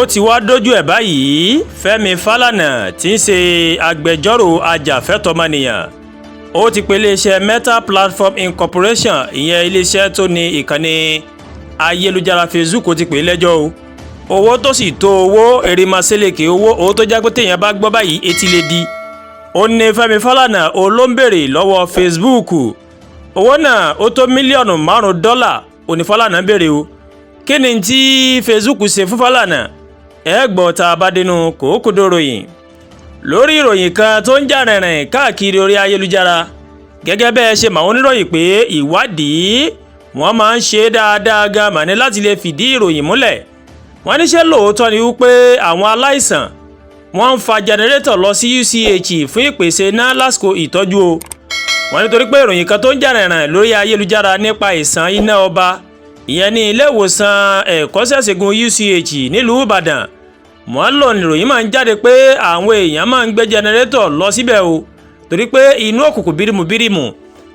ó ti wá dójú ẹ̀ báyìí. Femi Falana tí ń ṣe agbẹjọ́rò ajàfẹ́tọ̀ọ́mọnìyàn ó ti pe iléeṣẹ́ Meta Platform Incorporation, ìyẹn iléeṣẹ́ tó ní ìkànnì ayélujára Facebook, ó ti pè é lẹ́jọ́ o. Owó tó sì tó owó èrèmàṣẹ́lẹ̀kẹ̀ owó tó jẹ́ pé téèyàn bá gbọ́ báyìí etí lè di. Ó ní Femi Falana ó ló ń béèrè lọ́wọ́ Facebook. Owó náà ó tó mílíọ̀nù $5 ó ní Falana béèrè o. Kí ni tí Facebook ṣe fún Falana? Ẹ gbọ́ tá a bá dénú kòókòdó ròyìn. Lórí ìròyìn kan tó ń jà rìnrìn káàkiri orí ayélujára, gẹ́gẹ́ bẹ́ẹ̀ ṣe màá oníròyìn pé ìwádìí wọ́n máa ń ṣe dáadáa gan màní láti lè fìdí ìròyìn múlẹ̀. Wọ́n ní ṣé lóòótọ́ ni wípé àwọn aláìsàn wọ́n ń fa jẹnẹrétọ̀ lọ sí UCH fún ìpèsè iná lásìkò ìtọ́jú o. Wọ́n nítorí pé ìròyìn kan tó ń jà rìnrìn lórí ayélujára nípa ìsàn iná ọba, ìyẹn ní ilé ìwòsàn ẹ̀kọ́ṣẹ́ṣègùn UCH nílùú Ìbàdàn, wọ́n lò ní ìròyìn máa ń jáde pé àwọn èèyàn máa ń gbé jẹnẹrétọ̀ lọ síbẹ̀ o, torí pé inú òkùnkùn bírímù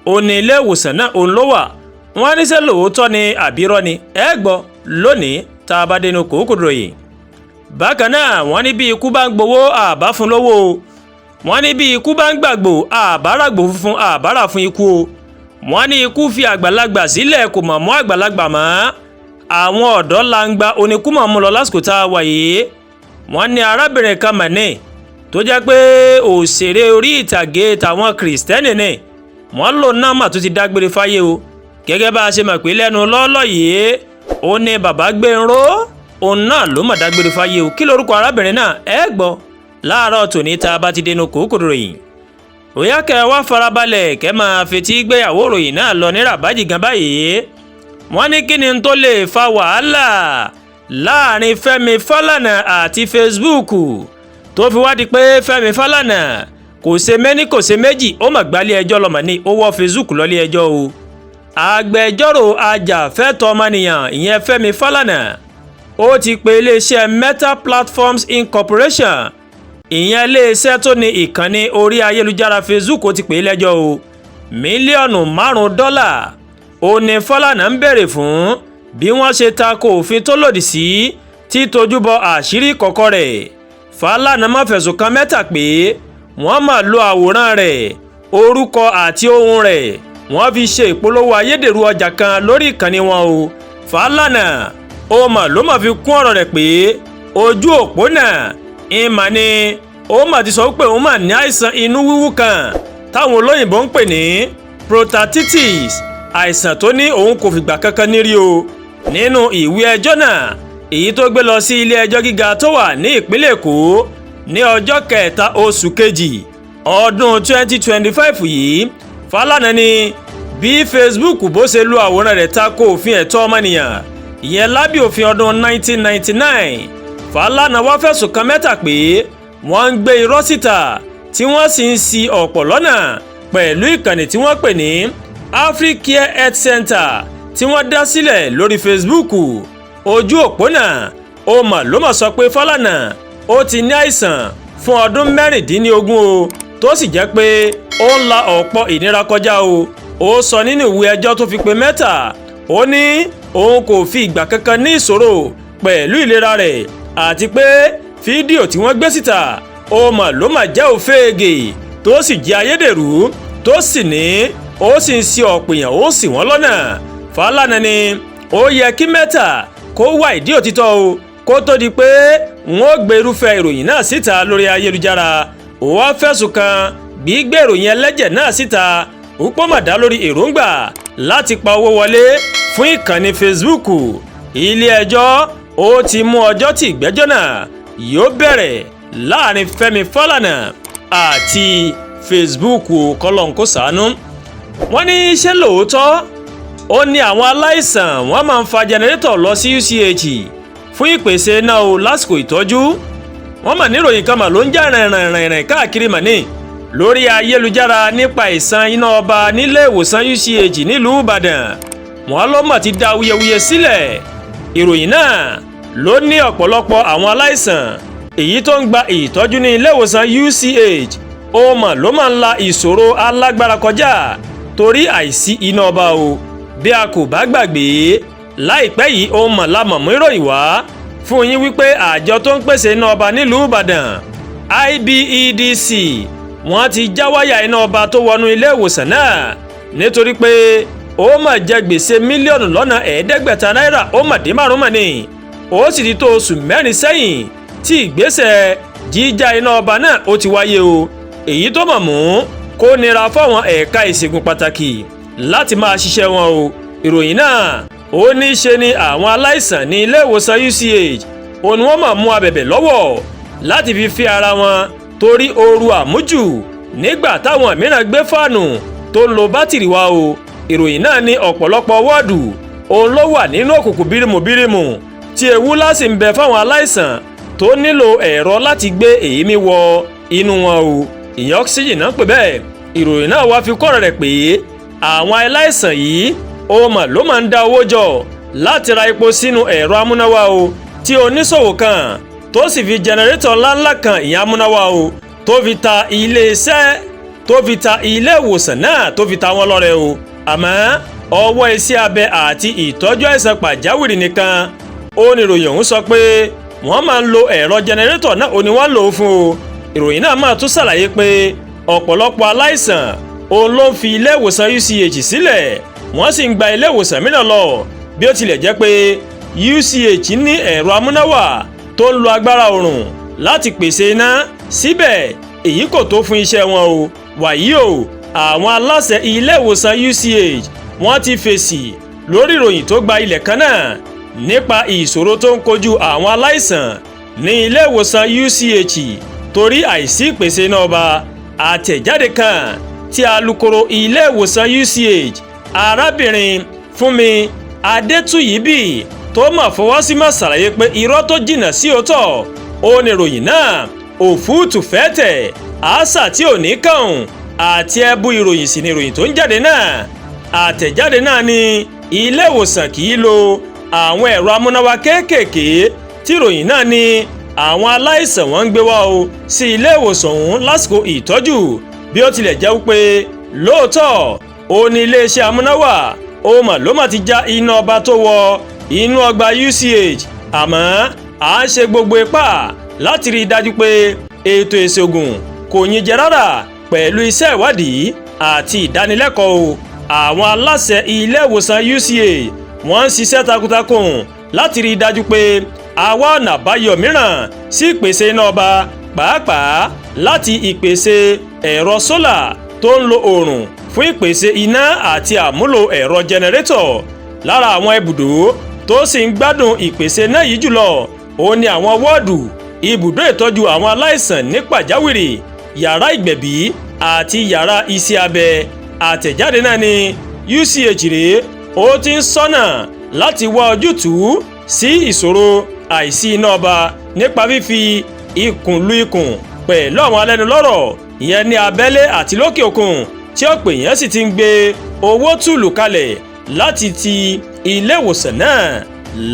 òun ní ilé ìwòsàn náà òun ló wà. Wọ́n ní ṣé lóòótọ́ ni àbírọ́ ni? Ẹ gbọ́ lónìí tá a bá dénú kòókòdó yìí. Bákan náà wọ́n ní bí ikú bá ń gbowó àbá fún lówó o. Wọ́n ní bí ikú bá ń gbàgbó àbáràgbò fún àbárà fún ikú o. Wọ́n ní ikú fi àgbàlagbà sílẹ̀ kò mọ̀ mọ́ àgbàlagbà mọ́. Àwọn ọ̀dọ́ langba oníkúmọ̀ mú lọ lásìkò tá a wà yìí. Wọ́n ní arábìnrin kan mẹ́ni tó jẹ́ pé òṣèré orí ìtàgé tàwọn kìrìsìtẹ́nì ni. Wọ́n lò náà mà tó ti dágbére fáyé o. Gẹ́gẹ́ bá a ṣe mọ̀ pé lẹ́nu lọ́ọ́lọ́ yìí ó ní bàbá Gbénró òun náà ló mà dágbére fáyé o. Kí lorúkọ arábìnrin náà? Ẹ gbọ́ láàárọ̀ tòní tá a bá ti dénú kòókòdó ròyìn. Òyá kẹ́ wá farabalẹ̀ kẹ́ máa fetí gbéyàwó ròyìn náà lọ ní ràbájì gan báyìí. Wọ́n ní kí ni tó lè fa wàhálà láàrin Femi Falana àti Facebook tó fi wá di pé Femi Falana kò ṣe méní kò ṣe méjì ó mà gbálé ẹjọ́ lọ́mọ ní ó wọ́ Facebook lọ́lé ẹjọ́ o. Agbẹjọ́rò ajàfẹ́tọ̀ọ́mọnìyàn ìyẹn Femi Falana ó ti pe iléeṣẹ́ Meta Platforms Incorporation, ìyẹn iléeṣẹ́ tó ní ìkànnì orí ayélujára Facebook, ó ti pè é lẹ́jọ́ o. Mílíọ̀nù $5 ó ní Falana ń béèrè fún bí wọ́n ṣe tako òfin tó lòdì sí títojúbọ àṣírí kọ̀kọ̀ rẹ̀. Falana má fẹ̀sùn kan Meta pé wọ́n máa lo àwòrán rẹ̀, orúkọ àti ohùn rẹ̀ wọ́n fi ṣe ìpolówó ayédèrú ọjà kan lórí ìkànnì wọn o. Falana ó mà ló mà fi kún ọ̀rọ̀ rẹ̀ pé ojú òpó náà ìmà ni ó mà ti sọ pé òun mà ní àìsàn inú wíwú kan táwọn olóyìnbó ń pè ní prostatitis, àìsàn tó ní òun kò fìgbà kankan ní rí o. Nínú ìwé ẹjọ́ náà èyí tó gbé lọ sí ilé ẹjọ́ gíga tó wà ní ìpínlẹ̀ Èkó ní ọjọ́ 3 oṣù kejì ọdún 2025 yìí, Falana ní bí Facebook bó ṣe lu àwòrán rẹ̀ tako òfin ẹ̀tọ́ ọmọnìyàn ìyẹn lábẹ́ òfin ọdún 1999. Falana wá fẹ̀sùn kan Meta pé wọ́n ń gbé irọ́ síta tí wọ́n sì ń ṣì ọ̀pọ̀ lọ́nà pẹ̀lú ìkànnì tí wọ́n pè ní Africare Health Center tí wọ́n dá sílẹ̀ lórí Facebook. Ojú òpó náà ó mà ló mà sọ pé Falana ó ti ní àìsàn fún ọdún 16 o, tó sì jẹ́ pé ó ń la ọ̀pọ̀ ìnira kọjá o. Ó sọ nínú ìwé ẹjọ́ tó fi pe Meta, ó ní òun kò fi ìgbà kankan ní ìṣòro pẹ̀lú ìlera rẹ̀ àti pé fídíò tí wọ́n gbé síta ó mà ló mà jẹ́ òféègè tó sì jẹ́ ayédèrú, tó sì ní ó sì ń ṣì ọ̀pọ̀ èèyàn ó sì wọ́n lọ́nà. Falana ni ó yẹ kí Meta kó wá ìdí òtítọ́ o kó tó di pé wọ́n gbé irúfẹ́ ìròyìn náà síta lórí ayélujára. Ó wá fẹ̀sùn kan gbígbé ìròyìn ẹlẹ́jẹ̀ náà síta ó pọ̀ mà dá lórí èròǹgbà láti pa owó wọlé fún ìkànnì Facebook. Ilé ẹjọ́ ó ti mú ọjọ́ tí ìgbẹ́jọ́ náà yóò bẹ̀rẹ̀ láàrin Femi Falana àti Facebook kọ́lọ́n kó ṣàánú. Wọ́n ní ṣé lóòótọ́ ó ní àwọn aláìsàn wọ́n máa ń fa jẹnẹrétọ̀ lọ sí UCH fún ìpèsè náà o lásìkò ìtọ́jú. Wọ́n mà níròyìn kan mà ló ń jà rìnrìn káàkiri mà ní lórí ayélujára nípa ìsàn iná ọba nílé ìwòsàn UCH nílùú Ìbàdàn. Wọ́n ló mà ti dá awuyewuye sílẹ̀. Ìròyìn náà ló ní ọ̀pọ̀lọpọ̀ àwọn aláìsàn èyí tó ń gba ìtọ́jú ní ilé ìwòsàn UCH ó mà ló máa ń la ìṣòro alágbára kọjá torí àìsí iná ọba o. Bí a kò bá gbàgbé láìpẹ́ yìí ó mà la mọ̀mú ìròyìn wá fún yín wípé àjọ tó ń pèsè iná ọba nílùú Ìbàdàn IBEDC wọ́n ti já wáyà iná ọba tó wọnú ilé ìwòsàn náà nítorí pé ó mà jẹ gbèsè mílíọ̀nù lọ́nà ẹ̀ẹ́dẹ́gbẹ̀ta náírà ó mà dín márùn-ún mọ̀ ni ó sì ti tó oṣù mẹ́rin sẹ́yìn tí ìgbésẹ̀ jíjá iná ọba náà ó ti wáyé o èyí tó mọ̀ mú kó nira fáwọn ẹ̀ka ìṣègùn pàtàkì láti máa ṣiṣẹ́ wọn o ìròyìn náà ó ní í ṣe ni àwọn aláìsàn ní ilé ìwòsàn UCH òun wọ́n máa mú abẹ̀bẹ̀ lọ́wọ́ láti fi ara wọn torí ooru àmújù nígbà táwọn mìíràn gbé fáànù tó ń lo bátìrì wá o ìròyìn náà ní ọ̀pọ̀lọpọ̀ wọ́ọ̀dù òun ló wà nínú òkùnkùn bírímùbírímù tí ewu lásì ń bẹ fáwọn aláìsàn tó nílò ẹ̀rọ láti gbé èémí wọ inú wọn o ìyẹn oxygen náà pè bẹ́ẹ̀ ìròyìn náà wá fi kọ́rọ̀ rẹ̀ pé àwọn aláìsàn yìí ó mà ló máa ń dá owó jọ láti ra epo sínú ẹ̀rọ amúnáwá o tí oníṣòwò kan tó sì fi jẹnẹrétọ̀ ńláńlá kan ìyẹn amúnáwá o tó fi ta ilé ìwòsàn náà tó fi ta wọ́n lọ́rẹ o àmọ́ ọwọ́ iṣẹ́ abẹ àti ìtọ́jú àìsàn pàjáwìrì nìkan ó ní ìròyìn ọ̀hún sọ pé wọ́n máa ń lo ẹ̀rọ jẹnẹrétọ̀ náà ó ní wọ́n lò ó fún o ìròyìn náà máa tún ṣàlàyé pé ọ̀pọ̀lọpọ̀ aláìsàn òun ló ń fi ilé ìwòsàn UCH sílẹ̀ wọ́n sì ń gba ilé ìwòsàn mìíràn lọ bí ó tilẹ̀ jẹ́ pé UCH ní ẹ̀rọ amúnáwá tó ń lo agbára oòrùn láti pèsè iná síbẹ̀ èyí kò tó fún iṣẹ́ wọn o wàyí o àwọn aláṣẹ ilé ìwòsàn UCH wọ́n ti fèsì lórí ìròyìn tó gba ilẹ̀ kan náà nípa ìṣòro tó ń kojú àwọn aláìsàn ní ilé ìwòsàn UCH torí àìsí ìpèsè iná ọba àtẹ̀jáde kan tí alukoro ilé ìwòsàn UCH arábìnrin Fúnmi Adétúyìbí tó mà fọwọ́ sí mà ṣàlàyé pé irọ́ tó jìnnà sí òótọ́ ó ní ìròyìn náà òfúùtù fẹ́tẹ̀ àṣà tí ò ní kàn àti ẹbu ìròyìn sí ni ìròyìn tó ń jáde náà àtẹ̀jáde náà ní ilé ìwòsàn kì í lo àwọn ẹ̀rọ amúnáwá kéékèèké tí ìròyìn náà ní àwọn aláìsàn wọn ń gbé wá o sí ilé ìwòsàn ọ̀hún lásìkò ìtọ́jú bí ó tilẹ̀ jẹ́ wípé lóòótọ́ ó ní iléeṣẹ́ amúnáwá ó mà ló mà ti já iná ọba tó wọ inú ọgbà UCH àmọ́ à ń ṣe gbogbo ipá láti rí i dájú pé ètò ìṣègùn kò yín jẹ rárá pẹ̀lú iṣẹ́ ìwádìí àti ìdánilẹ́kọ̀ọ́ àwọn aláṣẹ ilé ìwòsàn UCH wọ́n ń ṣiṣẹ́ takuntakun láti rí i dájú pé àwa ọ̀nà àbáyọ mìíràn sí ìpèsè iná ọba pàápàá láti ìpèsè ẹ̀rọ sólà tó ń lo oòrùn fún ìpèsè iná àti àmúlò ẹ̀rọ jẹnẹrétọ̀ lára àwọn ibùdó tó sì ń gbádùn ìpèsè náà yìí jùlọ ó ní àwọn wọ́ọ̀dù ibùdó ìtọ́jú àwọn aláìsàn ní pàjáwìrì yàrá ìgbẹ̀bí àti yàrá iṣẹ́ abẹ àtẹ̀jáde náà ní UCH rèé ó ti ń ṣọ́nà láti wá ojútùú sí ìṣòro àìsí iná ọba nípa fífi ikùn lu ikùn pẹ̀lú àwọn alẹ́nulọ́rọ̀ ìyẹn ní abẹ́lé àti lókè òkun tí ọ̀pọ̀ èèyàn sì ti ń gbé owó tùlù kalẹ̀ láti ti ilé ìwòsàn náà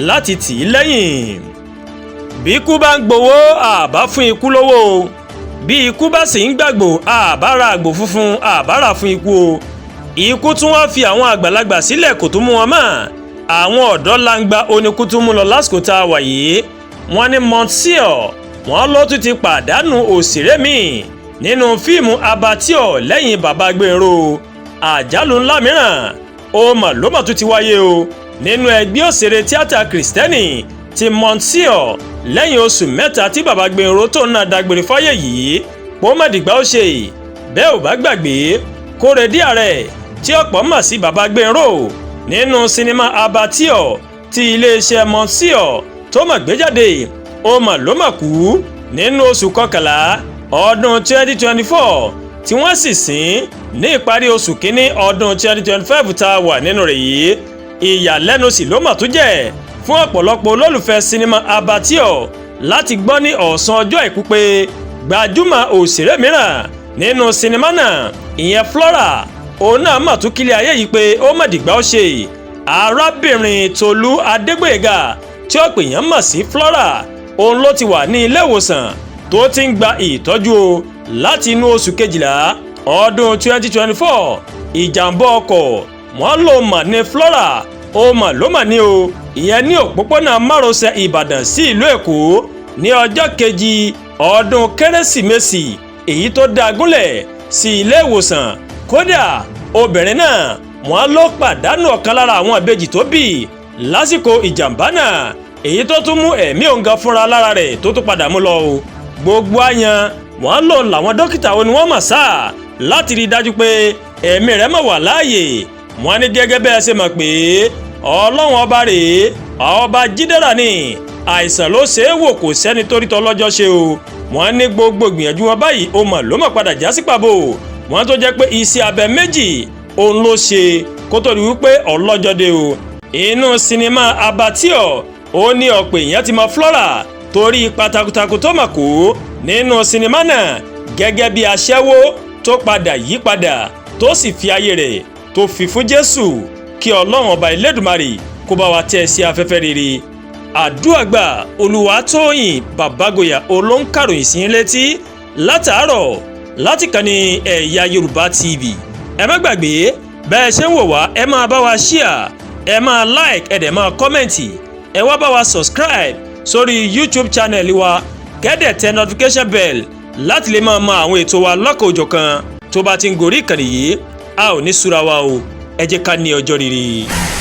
láti tì í lẹ́yìn. bí ikú bá ń gbowó àbá fún ikú lówó bí ikú bá sì ń gbàgbó àbá ra àgbò funfun àbá rà fún ikú o ikú tún wá fi àwọn àgbàlagbà sílẹ̀ kò tún mú wọn mọ́ àwọn ọ̀dọ́ langba oníkú tún mú lọ lásìkò tá a wà yìí wọ́n ní Monsieur wọ́n ló tún ti pàdánù òṣèré míì nínú fíìmù Abattoir lẹ́yìn bàbá gbèrò àjálù ńlá mìíràn ó mà ló mà tún ti wáyé o nínú ẹgbẹ́ òṣèré tíátà kìrìsìtẹ́nì ti Monsieur lẹ́yìn oṣù mẹ́ta tí bàbá gbèrò tó náà dágbére fáyé yìí pọ́ mọ̀dìgbà ó ṣe bẹ́ẹ̀ ò bá gbàgbé Kórèdí Àrẹ tí ọ̀pọ̀ mọ̀ sí bàbá gbèrò nínú sinimá Abattoir tí iléeṣẹ́ Monsieur tó mà gbé jáde ó mà ló mà kú nínú oṣù kọkànlá ọdún 2024 tí wọ́n sì sìn ní ìparí oṣù kínní ọdún 2025 tá a wà nínú rẹ̀ yìí ìyàlẹ́nu sì ló mà tún jẹ́ fún ọ̀pọ̀lọpọ̀ olólùfẹ́ sinimá Abattoir láti gbọ́ ní ọ̀sán ọjọ́ àìkú pé gbajúmọ̀ òṣèré mìíràn nínú sinimá náà ìyẹn Flora òun náà mà tún kílẹ̀ ayé yìí pé ó mà dìgbà ó ṣe arábìnrin Tolú Adégbóyèga tí ọ̀pọ̀ èèyàn mọ̀ sí Flora òun ló ti wà ní ilé ìwòsàn tó ti ń gba ìtọ́jú o láti inú oṣù kejìlá ọdún 2024 ìjàmbá ọkọ̀ wọ́n ló mà ní Flora ó mà ló mà ní o ìyẹn ní òpópónà márosẹ̀ Ìbàdàn sí ìlú Èkó ní ọjọ́ kejì ọdún Kérésìmesì èyí tó dá gúnlẹ̀ sí ilé ìwòsàn. Kódà obìnrin náà wọ́n ló pàdánù ọ̀kan lára àwọn ìbejì tó bí lásìkò ìjàmbá náà, èyí tó tún mú ẹ̀mí òun gan fúnra lára rẹ̀ tó tún padà mú lọ o. Gbogbo àyàn wọ́n lò làwọn dókítà wo ni wọ́n mọ̀ sáà láti rí i dájú pé ẹ̀mí rẹ̀ mọ̀ wà láàyè. Wọ́n ní gẹ́gẹ́ bẹ́ẹ̀ ṣe mọ̀ pé Ọlọ́run ọba rèé, ọba jídára ni, àìsàn ló ṣe é wò kò sẹ́ni tó rí tọ́lọ́jọ́ ṣe o. Wọ́n ní gbogbo gbìyànjú wọn báyìí ó mọ̀ ló mọ̀ padà já sí pàbó. Wọ́n tó jẹ́ pé iṣẹ́ abẹ méjì òun ló ṣe kó tó rí wípé ọlọ́jọ́ dé o. Inú sinimá Abattoir ó ní ọ̀pọ̀ èèyàn ti mọ Flora torí ipa takuntakun tó mọ̀ kó nínú sinimá náà gẹ́gẹ́ bí aṣẹ́wó tó padà yí padà tó sì fi ayé rẹ̀ tó fi fún Jésù. Kí Ọlọ́run ọba Elédùmarè kó bá wa tẹ́ sí afẹ́fẹ́ rere. Àdúràgbà Olúwatóyìn Bàbágòyà olóńkàròyìn sí létí látàárọ̀ láti kàn ní Ẹ̀yà Yorùbá TV. Ẹ má gbàgbé bẹ́ẹ̀ ṣe ń wò wá ẹ máa bá wa share, ẹ máa like, ẹ dẹ̀ máa kọ́mẹ̀ntì, ẹ wá bá wa subscribe sórí YouTube channel wa, kẹ́dẹ̀ tẹ notification bell láti lè máa mọ àwọn ètò wa lọ́kọ̀ọ́jọ̀kan tó bá ti ń gorí ìkànnì yìí. A ò ní súra wa o, ẹ jẹ́ ká ní ọjọ́ rere.